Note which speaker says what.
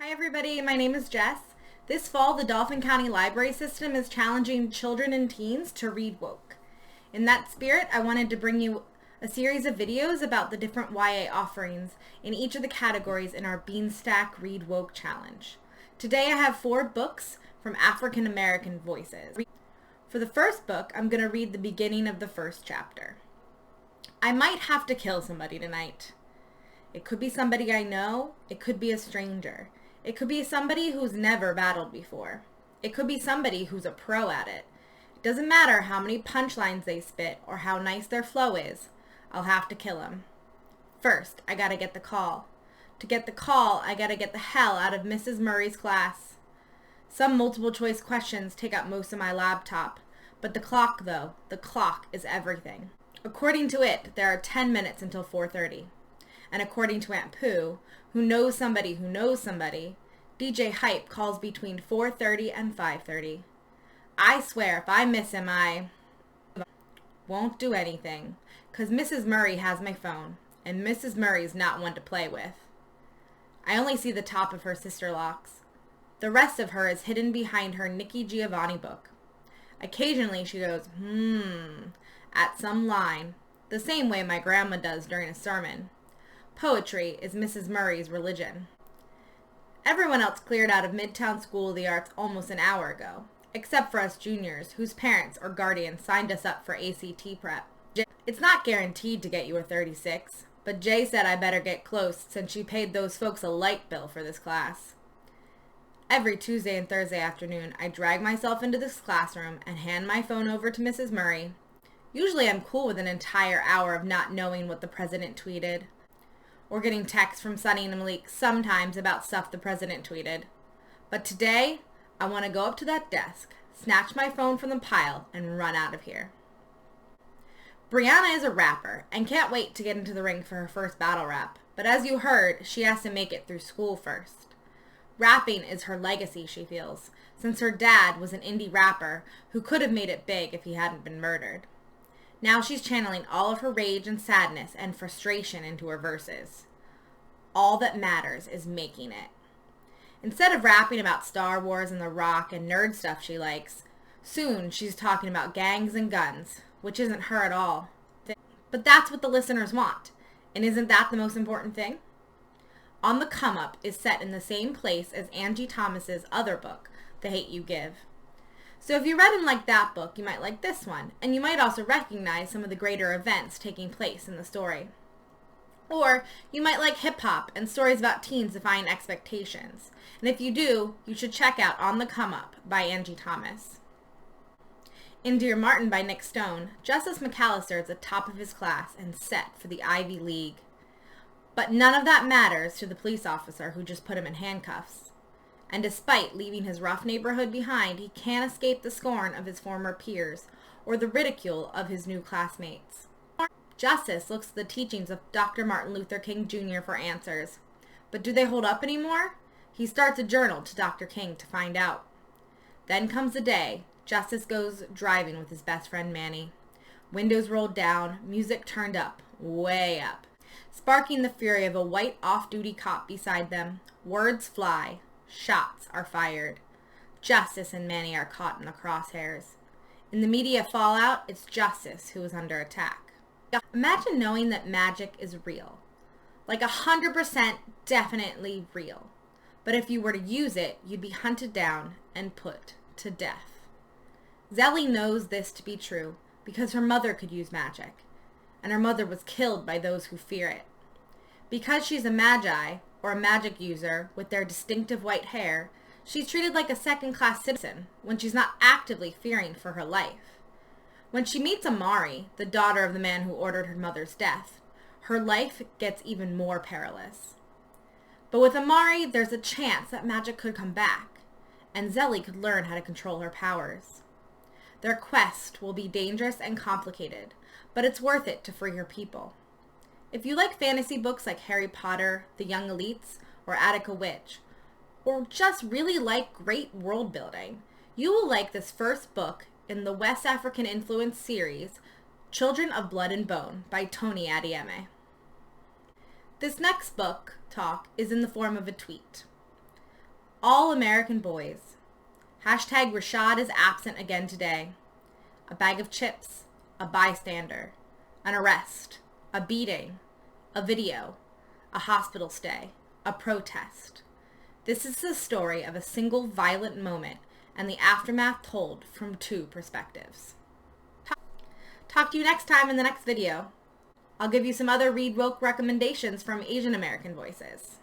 Speaker 1: Hi everybody, my name is Jess. This fall, the Dauphin County Library System is challenging children and teens to read woke. In that spirit, I wanted to bring you a series of videos about the different YA offerings in each of the categories in our Beanstack Read Woke Challenge. Today I have 4 books from African American voices. For the first book, I'm going to read the beginning of the first chapter. I might have to kill somebody tonight. It could be somebody I know, it could be a stranger. It could be somebody who's never battled before. It could be somebody who's a pro at it. It doesn't matter how many punchlines they spit or how nice their flow is. I'll have to kill them. First, I gotta get the call. To get the call, I gotta get the hell out of Mrs. Murray's class. Some multiple choice questions take up most of my laptop. But the clock, though, the clock is everything. According to it, there are 10 minutes until 4:30. And according to Aunt Pooh, who knows somebody, DJ Hype calls between 4:30 and 5:30. I swear if I miss him, I won't do anything, 'cause Mrs. Murray has my phone, and Mrs. Murray's not one to play with. I only see the top of her sister locks. The rest of her is hidden behind her Nikki Giovanni book. Occasionally she goes, at some line, the same way my grandma does during a sermon. Poetry is Mrs. Murray's religion. Everyone else cleared out of Midtown School of the Arts almost an hour ago, except for us juniors whose parents or guardians signed us up for ACT prep. It's not guaranteed to get you a 36, but Jay said I better get close since she paid those folks a light bill for this class. Every Tuesday and Thursday afternoon, I drag myself into this classroom and hand my phone over to Mrs. Murray. Usually I'm cool with an entire hour of not knowing what the president tweeted, or getting texts from Sunny and Malik sometimes about stuff the president tweeted. But today, I want to go up to that desk, snatch my phone from the pile, and run out of here. Brianna is a rapper and can't wait to get into the ring for her first battle rap, but as you heard, she has to make it through school first. Rapping is her legacy, she feels, since her dad was an indie rapper who could have made it big if he hadn't been murdered. Now she's channeling all of her rage and sadness and frustration into her verses. All that matters is making it. Instead of rapping about Star Wars and The Rock and nerd stuff she likes, soon she's talking about gangs and guns, which isn't her at all. But that's what the listeners want, and isn't that the most important thing? On the Come Up is set in the same place as Angie Thomas's other book, The Hate You Give. So if you read and liked that book, you might like this one, and you might also recognize some of the greater events taking place in the story. Or you might like hip-hop and stories about teens defying expectations. And if you do, you should check out On the Come Up by Angie Thomas. In Dear Martin by Nick Stone, Justice McAllister is at the top of his class and set for the Ivy League. But none of that matters to the police officer who just put him in handcuffs. And despite leaving his rough neighborhood behind, he can't escape the scorn of his former peers or the ridicule of his new classmates. Justice looks to the teachings of Dr. Martin Luther King Jr. for answers. But do they hold up anymore? He starts a journal to Dr. King to find out. Then comes the day. Justice goes driving with his best friend Manny. Windows rolled down, music turned up, way up, sparking the fury of a white off-duty cop beside them. Words fly. Shots are fired. Justice and Manny are caught in the crosshairs. In the media fallout, it's Justice who is under attack. Imagine knowing that magic is real. Like 100% definitely real. But if you were to use it, you'd be hunted down and put to death. Zelly knows this to be true because her mother could use magic, and her mother was killed by those who fear it. Because she's a magi, or a magic user with their distinctive white hair, she's treated like a second-class citizen when she's not actively fearing for her life. When she meets Amari, the daughter of the man who ordered her mother's death, her life gets even more perilous. But with Amari, there's a chance that magic could come back, and Zelly could learn how to control her powers. Their quest will be dangerous and complicated, but it's worth it to free her people. If you like fantasy books like Harry Potter, The Young Elites, or Attica Witch, or just really like great world building, you will like this first book in the West African influence series, Children of Blood and Bone by Tony Adeyemi. This next book talk is in the form of a tweet. All American boys. Hashtag Rashad is absent again today. A bag of chips. A bystander. An arrest. A beating. A video. A hospital stay. A protest. This is the story of a single violent moment and the aftermath told from two perspectives. Talk to you next time in the next video. I'll give you some other Read Woke recommendations from Asian American voices.